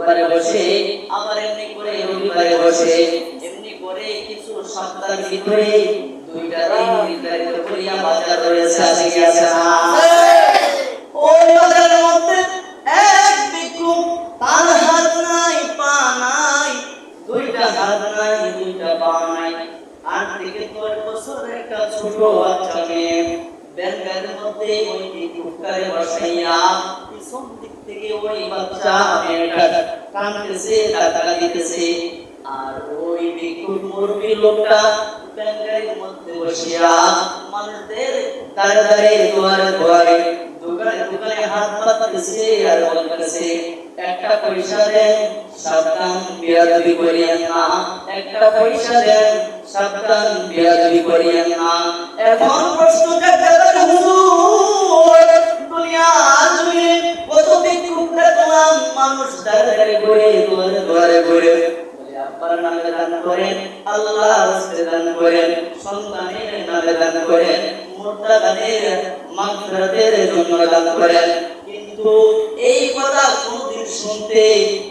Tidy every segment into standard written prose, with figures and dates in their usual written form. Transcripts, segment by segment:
শুক্রবারে বসে, আবার এমনি করে রবিবারে বসে, এমনি করে কিছু সপ্তাহের ভিতরে দুইটা দিন নির্ধারিত করিয়া বাজার রয়েছে, আছে কি আছে না? ওই বাজারের মধ্যে এক ভিক্ষুক, তার হাত নাই পা নাই, দুইটা হাত নাই দুইটা পা নাই, 8 থেকে 10 বছরের একটা ছোট বাচ্চা মেয়ে ব্যাংকের মধ্যে ওই ভিক্ষুককে বসাইয়া পিছন দিক থেকে ওই বাচ্চা মেয়েটা কাঁদতেছে, টাকা দিতেছে, আর ওই ভিক্ষুক মুরব্বী লোকটা ব্যাংকের মধ্যে বসিয়া মানুষদের দাঁড়ে দাঁড়িয়ে দুয়ারে দুয়ারে দোকানে দোকানে হাত পাততেছে আর বলতেছে, একটা পয়সা দেন, সাবধান বেয়াদবি করিয়েন না, একটা পয়সা দেন, সাবধান বেয়াদবি করিয়েন না। এখন প্রশ্ন জাগছে, হুজুর দুনিয়া জুড়ে কত ভিক্ষুক দেখলাম, মানুষ দাঁড়িয়ে ঘুরে দুয়ারে দুয়ারে ঘুরে, আব্বার নামে দান করেন, আল্লাহর রাস্তায় দান করেন, সন্তানের নামে দান করেন, মুর্দা দানের মাগফিরাতের জন্য দান করেন, কিন্তু এই কথা কোনদিন শুনতে,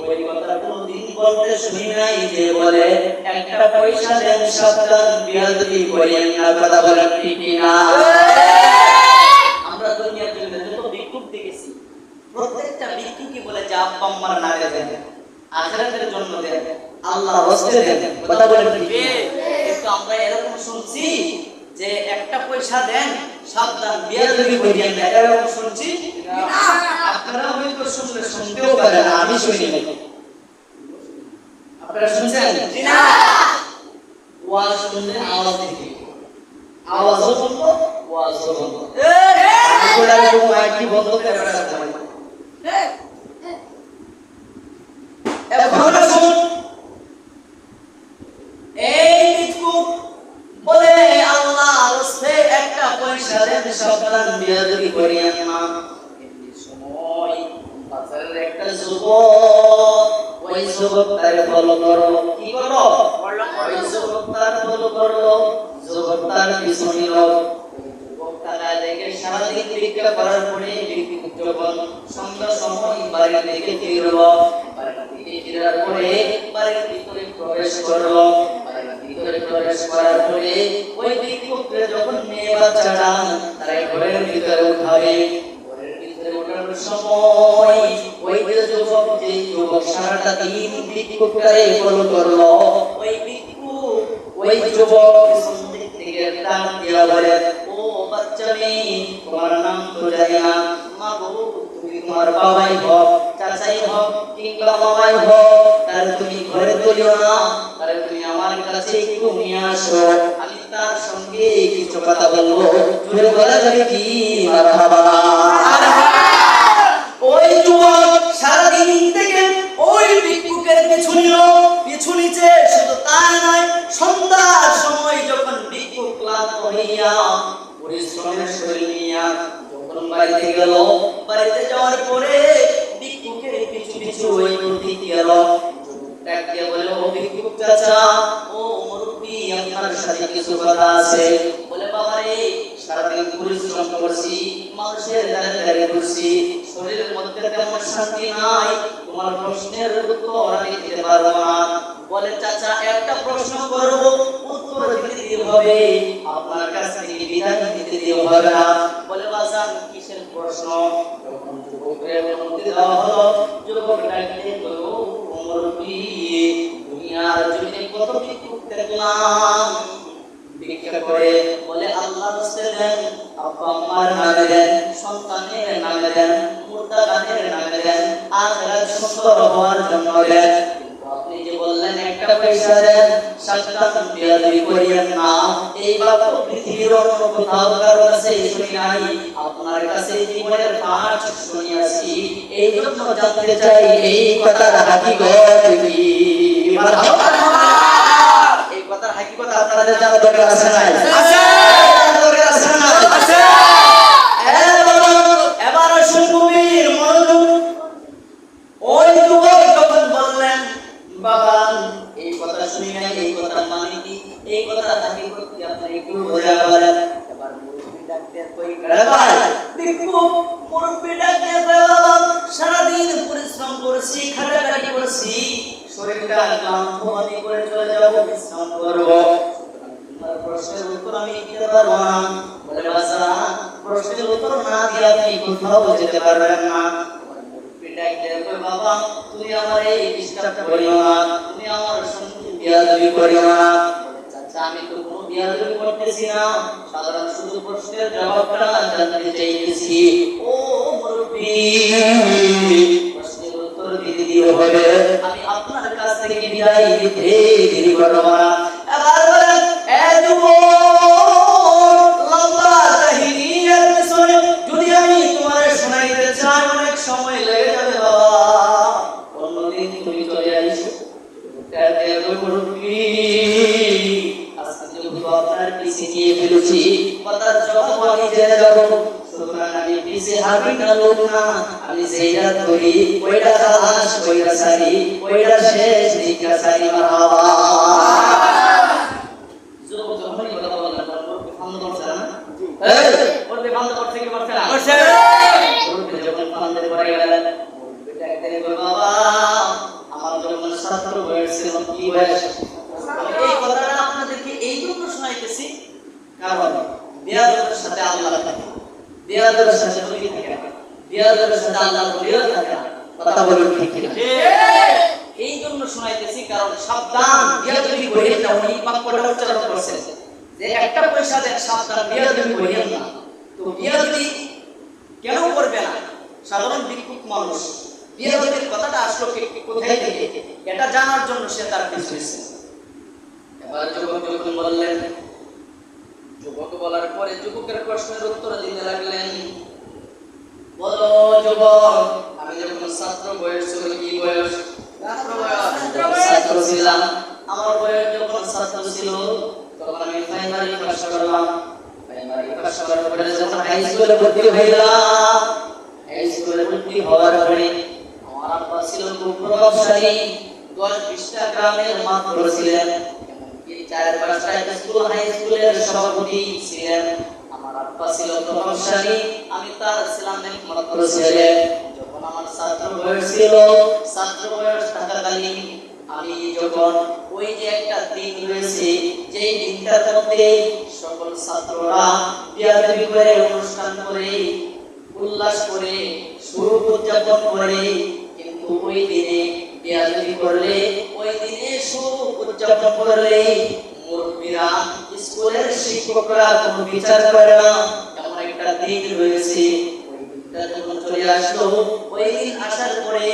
ওই কথা কোনদিন বলতে শুনি নাই যে বলে একটা পয়সা দেন, সাবধান বেয়াদবি করিয়েন না। কথা বলেন ঠিক না? আমরা দুনিয়ার জন্য যত ভিক্ষুক দেখেছি, প্রত্যেকটা ভিক্ষুকই বলে যে আব্বা আম্মার নামে দেন, আখিরাতের জন্য দেন, আল্লাহ রাস্তায় দেন। কথা বলেন ঠিক? কিন্তু আমরা এরকম শুনছি যে একটা পয়সা দেন, সাবধান বেয়াদবি করিয়েন না, এরকম শুনছি না? আপনারা হয়তো শুনতেও পারেন, আমি শুনি নাই। আপনারা শুনছেন? না। ওয়াজ শুনলে আওয়াজ দিতে, আওয়াজও বন্ধ, ওয়াজও বন্ধ, এগুলা এরকম মাইকি বন্ধ করে বেড়াতে হয়। এখন শুন, এই ভিক্ষুক বলে আল্লাহর রাস্তায় একটা পয়সা দেন, সাবধান বেয়াদবি করিয়েন না। এই সময় বাজারের একটা যুবক, ওই যুবক তার ফলো করো, কি করো? ওই যুবক তার ফলো করলো, যুবক তার পিছু নিল। যুবক তারা দেখে সারাদিন ভিক্ষা করার পরে ভিক্ষুক যখন সন্ধ্যার সময় বাড়ি থেকে ফিরল, বাড়ি থেকে ফেরার পরে বাড়ির ভিতরে প্রবেশ করলো, ভিতরে প্রবেশ করার পরে ওই ভিক্ষুককে যখন মেয়ে বাচ্চারা তারা ঘরের ভিতরে উঠাবে, ঘরের ভিতরে ওঠার সময় ওই যুবক সারাটা দিন ভিক্ষুককে ফলো করলো, ওই ভিক্ষুক ওই যুবক পিছন দিক থেকে ডাক দিয়া বলে, ও বাচ্চা মেয়ে, তোমার নাম তো জানি না, মা গো তুমি তোমার বাবাই হোক, চাচাই হোক কিংবা মামাই হোক, তার তুমি ঘরে তুলিও না, তাহলে তুমি আমার কাছে একটু নিয়ে আসো, আমি তার সঙ্গে কিছু কথা বলবো, জোরে বলা যাবে কি? মারহাবা। ওই যুবক সারাদিন থেকে ওই ভিক্ষুকের পিছু নিল, পিছু নিচে, শুধু তাই নয়, সন্ধ্যার সময় যখন ভিক্ষুক ক্লান্ত হইয়া পরিশ্রমের শরীর নিয়া যখন বাড়িতে গেল, বাড়িতে যাওয়ার পরে ভিক্ষুকের পিছু পিছু ওই নদী গেল, ডাক দিয়ে বলে, ও ভিক্ষুক চাচা, ও মুরব্বি, আপনার সাথে কিছু কথা আছে। বলে, বাবা রে, সারাদিন পরিশ্রম করছি, মানুষের দাঁড়ে দাঁড়িয়ে ঘুরছি, শরীরের মধ্যে তেমন শান্তি নাই, তোমার প্রশ্নের উত্তর আমি দিতে পারবো না। বলে, চাচা একটা প্রশ্ন করবো, উত্তর দিতে হবে, আপনার কাছ থেকে বিধান দিতে হবে না। বলে, বাজান কিসের প্রশ্ন? যখন যুবকের অনুমতি দেওয়া হলো, যুবক ডাক দিয়ে বলল, ও মুরব্বি, দুনিয়ার জমিনে কত ভিক্ষুক দেখলাম ভিক্ষা করে, বলে আল্লাহর রাস্তায় দেন, আব্বা আম্মার নামে দেন, সন্তানের নামে দেন, মুর্দা গানের নামে দেন, আখিরাত সুন্দর হওয়ার জন্য দেন, কিন্তু আপনি যে বললেন একটা পয়সা দেন, সাবধান বেয়াদবি করিয়েন না, এই বাক্য পৃথিবীর অন্য কোথাও কারো কাছে শুনি নাই, আপনার কাছে জীবনের পাঠ শুনিয়াছি, এই জন্য জানতে চাই এই কথার হাকিকত কি? মারহাবা। এই কথার হাকিকত আপনাদের জানা দরকার আছে না? আছে। দরকার আছে না? আছে। এবার শুনবীর মনোযোগ। ওই যুবক যখন বললেন, বাবা এই কথা শুনি নাই, এই কথা মানে কি, এই কথা হাকিকত কি আপনি একটু বোঝা বলেন। এবার মুরব্বি ডাক দিয়ে কই করে ভাই, দেখো মুরব্বি ডাক দিয়ে বলে, সারাদিন পরিশ্রম করেছি, খাটাখাটি করেছি, করছি শরীরটা ক্লান্ত আমি করে চলে যাব বিশ্রাম করব তোমার প্রশ্নের উত্তর আমি দিতে পারবো না বলে বাবা প্রশ্নের উত্তর না দিয়ে আপনি কোথাও যেতে পারবেন না পিটাই দেবে বাবা তুমি আমার এই ডিস্টার্ব করিও না তুমি আমার সঙ্গে বিয়াদবি করিও না চাচা আমি তো কোনো বিয়াদবি করতেছি না সাধারণ শুধু প্রশ্নের জবাবটা জানতে চাইতেছি ও মুরব্বি প্রশ্নের উত্তর দিতে দিও হবে আমি আপনার কাছ থেকে বিদায় নিতে দেরি করব না এবার বলেন এ যুবক লম্বা কাহিনীর পেছনে যদি আমি তোমারে শোনাইতে চাই অনেক সময় লেগে যাবে বাবা অন্যদিন তুমি চলে আইছো তাতে মুরব্বি আজকে যদি আপনার পিছে গিয়ে ফেলেছি কথার জবাব আমি জেনে যাব সুতরাং আমি পিছে হাঁটি না লোক না আমি যেটা ধরি ওইটা খালাস ওইটা সারি ওইটা শেষ দিকটা সারি মারহাবা যুবক যখনই কথা বললেন মুরব্বি ফান্দ করছে না এই মুরব্বি ফান্দ করছে কি করছে না করছে মুরব্বি যখন ফান্দে পড়ে গেলেন মুরব্বিটা একদিন কই বাবা আমার যখন ছাত্র বয়স ছিল কি বয়স এই কথাটা আপনাদেরকে এই জন্য শোনাইতেছি কারণ বিয়াদবের সাথে আল্লাহ থাকে বিয়াদবের সাথে নবী থাকে বিয়াদবের সাথে আল্লাহর ওলিও থাকে কথা বলুন ঠিক ঠিক এই জন্য শোনাইতেছি কারণ সাবধান বিয়াদবি করিয়েন না উনি বাক্যটা উচ্চারণ করছেন যে একটা পয়সা দেন সাবধান বিয়াদবি করিয়েন না তো বিয়াদবি কেন করবে না সাধারণ ভিক্ষুক মানুষ বিয়াদবির কথাটা আসলো কোথায় থেকে এটা জানার জন্য সে তার পিছু হয়েছে এবার যুবক যখন বললেন যুবক বলার পরে যুবকের প্রশ্নের উত্তর দিতে লাগলেন বলো যুবক আমি যখন ছাত্র বয়স ছিল কি বয়স ছাত্র ছিলাম আমার বয়স যখন ছাত্র ছিল তখন আমি প্রাইমারি পাস করলাম প্রাইমারি পাস করার পরে যখন হাই স্কুলে ভর্তি হইলাম হাই স্কুলে ভর্তি হওয়ার পরে আমার আব্বা ছিল খুব প্রভাবশালী 10-20টা গ্রামের মাতবর ছিলেন এমনকি 4-5টা স্কুল হাই স্কুলের সভাপতি ছিলেন আমার আব্বা ছিল প্রভাবশালী আমি তার ছিলাম একমাত্র ছেলে যখন আমার ছাত্র বয়স ছিল ছাত্র বয়স থাকাকালীন আমি যখন ওই যে একটা দিন রয়েছে যেই দিনটার মধ্যে সকল ছাত্ররা বিয়াদবি করে অনুষ্ঠান করে উল্লাস করে শুভ উদযাপন করে কিন্তু ওই দিনে বিয়াদবি করলে ওই দিনে শুভ উদযাপন করলে মুরব্বিরা স্কুলের শিক্ষকরা কোনো বিচার করে না এমন একটা দিন রয়েছে ওই দিনটা যখন চলে আসলো ওই দিন আসার পরে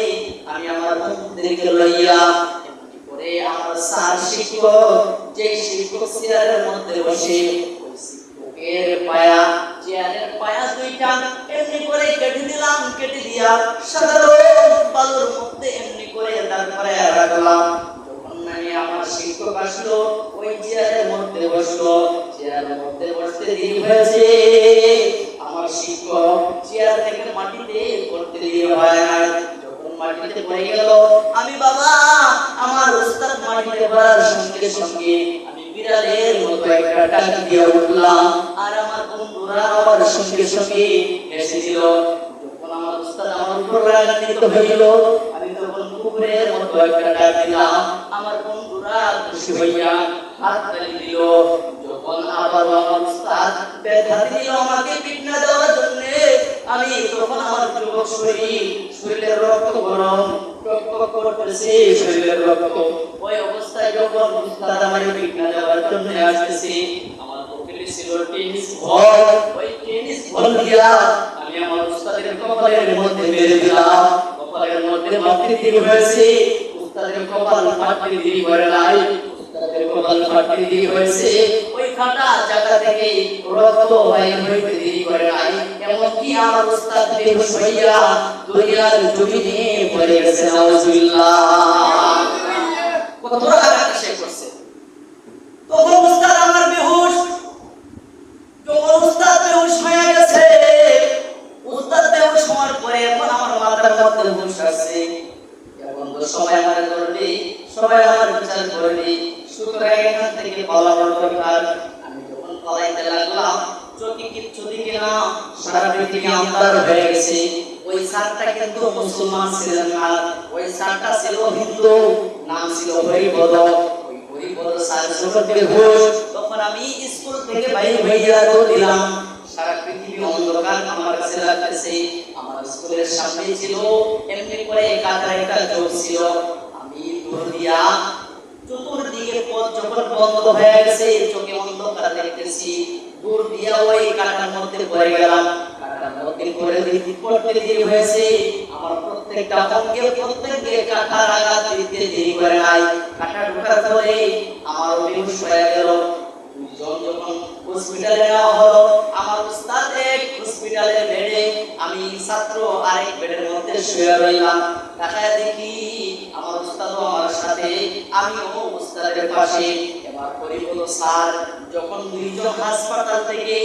আমি আমার বন্ধুদেরকে লইয়া এমনি করে আমার স্যার শিক্ষক যে শিক্ষক চেয়ারের মধ্যে বসে ওই শিক্ষকের পায়া চেয়ারের পায়া দুইটা এমনি করে কেটে দিলাম কেটে দিয়া সাধারণ বালুর মধ্যে এমনি করে দাঁড় করায়া রাখলাম আমি আমার শিক্ষক আসলো ওই চেয়ারের মধ্যে বসলো চেয়ারের মধ্যে বসতে দেরি হয়েছে আমার শিক্ষক চেয়ার থেকে মাটিতে পড়তে দেরি হয় না যখন মাটিতে পড়ে গেল আমি বাবা আমার উস্তাদ মাটিতে পড়ার সঙ্গে সঙ্গে আমি বিড়ালের মতো একটা ডাক দিয়ে উঠলাম আর আমার বন্ধুরা আমার সঙ্গে সঙ্গে হেসে দিল যখন আমার উস্তাদ আমার উপর রাগান্বিত হইল আমি তখন কুকুরের মতো একটা ডাক দিলাম আমার বন্ধুরা খুশি হইয়া হাত তালি দিল যখন আবার আমার উস্তাদ ব্যথা দিল আমাকে পিটনা দেওয়ার জন্য আমি তখন আমার যুবক শরীরের রক্ত গরম টক করতেছে শরীরের রক্ত ওই অবস্থায় যখন উস্তাদ আমাকে পিটনা দেওয়ার জন্য আসতেছে আমার পকেটে ছিল টেনিস বল ওই টেনিস বল দিয়া আমি আমার উস্তাদের কপালের মধ্যে মেরে দিলাম কপালের মধ্যে মাটি দিয়ে হয়েছে উস্তাদের কপাল ফাটতে দেরি করে নাই উস্তাদের কপাল ফাটতে দেরি হয়েছে ওই ফাটা জায়গা থেকে রক্ত বাইর হইতে দেরি করে নাই এমনকি আমার উস্তাদ বেহুশ হইয়া দুনিয়ার জমিনে পড়ে গেছে নাউজুবিল্লাহ কত আঘাত সে করছে তখন উস্তাদ আমার বেহুশ যখন উস্তাদ বেহুশ হয়ে গেছে উস্তাদ বেহুশ হওয়ার পরে এখন আমার মাথার মধ্যে হুঁশ আসছে এখন তো সবাই আমার করবে সবাই আমার বিচার করবে সুতরাং এখান থেকে পালানোর দরকার আমি যখন পালাইতে লাগলাম চোখে কিচ্ছু দেখি না সারা পৃথিবী অন্ধকার হয়ে গেছে ওই স্যারটা কিন্তু মুসলমান ছিলেন না, ওই স্যারটা ছিল হিন্দু, নাম ছিল হরিপদ। ওই হরিপদ স্যার যখন বের হলো, তখন আমি স্কুল থেকে বাইরে হইয়া দৌড় দিলাম। সারা পৃথিবী অন্ধকার আমার কাছে লাগতেছে। আমার স্কুলের সামনে ছিল এমনি করে কাটার একটা চোখ ছিল। আমি দৌড় দিয়া চতুর্দিকে পথ যখন বন্ধ হয়ে গেছে, চোখে অন্ধকার দেখতেছি, দূর দিয়া ওই কাটার মধ্যে পড়ে গেলাম। কাটার মধ্যে পড়ে পড়তে দেরি হয়েছে, আমার প্রত্যেকটা অঙ্গে প্রত্যেককে কাটার আঘাত দিতে দেরি করে নাই। কাটা ঢোকার পরে আমার বেহুশ হয়ে গেল। যখন হসপিটালে নেওয়া হলো, আমার উস্তাদ এক হসপিটালের বেডে, আমি ছাত্র আরেক বেডের মধ্যে শুয়ে রইলাম। তাকায় দেখি আমার উস্তাদও আমার সাথে, আমিও উস্তাদের পাশে। এবার হরিপদ স্যার যখন দুইজন হাসপাতাল থেকে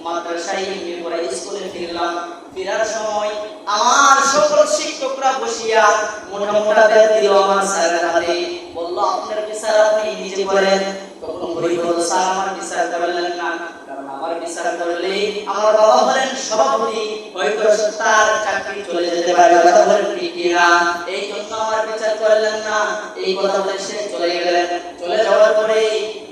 মাদ্রাসায় এমনি করে স্কুলে ফিরলাম, ফেরার সময় আমার সকল শিক্ষকরা বসিয়া মোটা মোটা ব্যাগ দিল আমার স্যারের হাতে, বলল আপনার বিচার আপনি নিজে করেন। তখন হরিপদ স্যার আমার বিচার করলেন না, কারণ আমার বিচার করলে আমার বাবা হলেন সভাপতি, হয়তো তার চাকরি চলে যেতে পারে, কথা বলেন ঠিক কিনা? এই জন্য আমার বিচার করলেন না। এই কথা বলে সে চলে গেলেন। চলে যাওয়ার পরে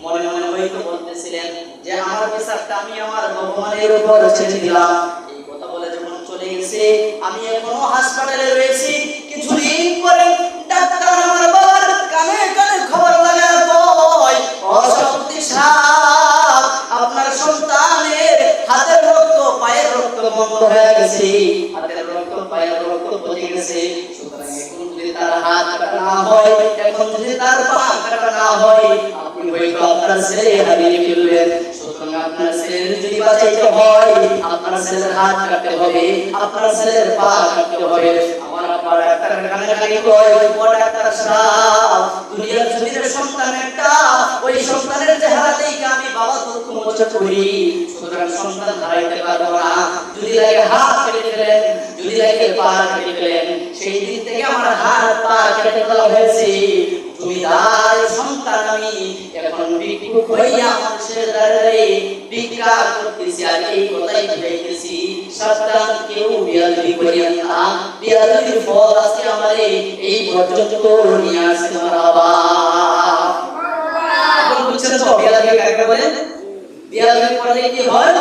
মনে মনে হয়তো বলতেছিলেন যে আমার বিচারটা আমি আমার ভগবানের উপর ছেড়ে দিলাম। এই কথা বলে যখন চলে গেছে, আমি এখনো হাসপাতালে রয়েছি। কিছুদিন পরে ডাক্তার আমার বাবার কানে কানে খবর লাগার কয়, অসভাপতি সাহেব, আপনার সন্তানের হাতের রক্ত পায়ের রক্ত বন্ধ হয়ে গেছে, হাতের রক্ত পায়ের রক্ত পড়ে গেছে। সুতরাং এখন যদি তার হাত কাটা না হয়, এখন যদি তার পা কাটা না হয়, আপনি হয়তো আপনার ছেলে হারিয়ে ফেলবেন। সুতরাং আপনার ছেলের যদি বাঁচাইতে হয়, আপনার ছেলের হাত কাটতে হবে, আপনার ছেলের পা কাটতে হবে। আমার আব্বা ডাক্তার কানে কানে কয়, ও ডাক্তার সাহেব, দুনিয়ার যদি সন্তান একটা, ওই সন্তানের চেহারা দেখে আমি বাবা দুঃখ মোচন করি। সুতরাং সন্তান হারাইতে পারবো না। যদি লাগে হাত কেটে ফেলেন, যদি লাগে পা কেটে ফেলেন। সেই দিন থেকে আমার হাত পা কেটে ফেলা হয়েছে। জমিদার সন্তান আমি, এখন ভিক্ষুক হইয়া মানুষের দ্বারে ভিক্ষা করতেছি, আর এই কথাই বুঝাইতেছি, সাবধান কেউ বিয়াদবি করিয়া না। বিয়াদবির ফল আজকে আমারে এই পর্যন্ত নিয়ে আসছে আমার বাবা। এখন বুঝছেন তো বিয়াদবি কাকে বলে? বিয়াদবি করলে কি হয়?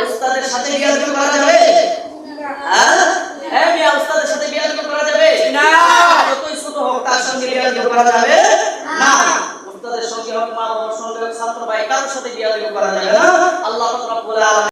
উস্তাদের সাথে বিয়াদবি করা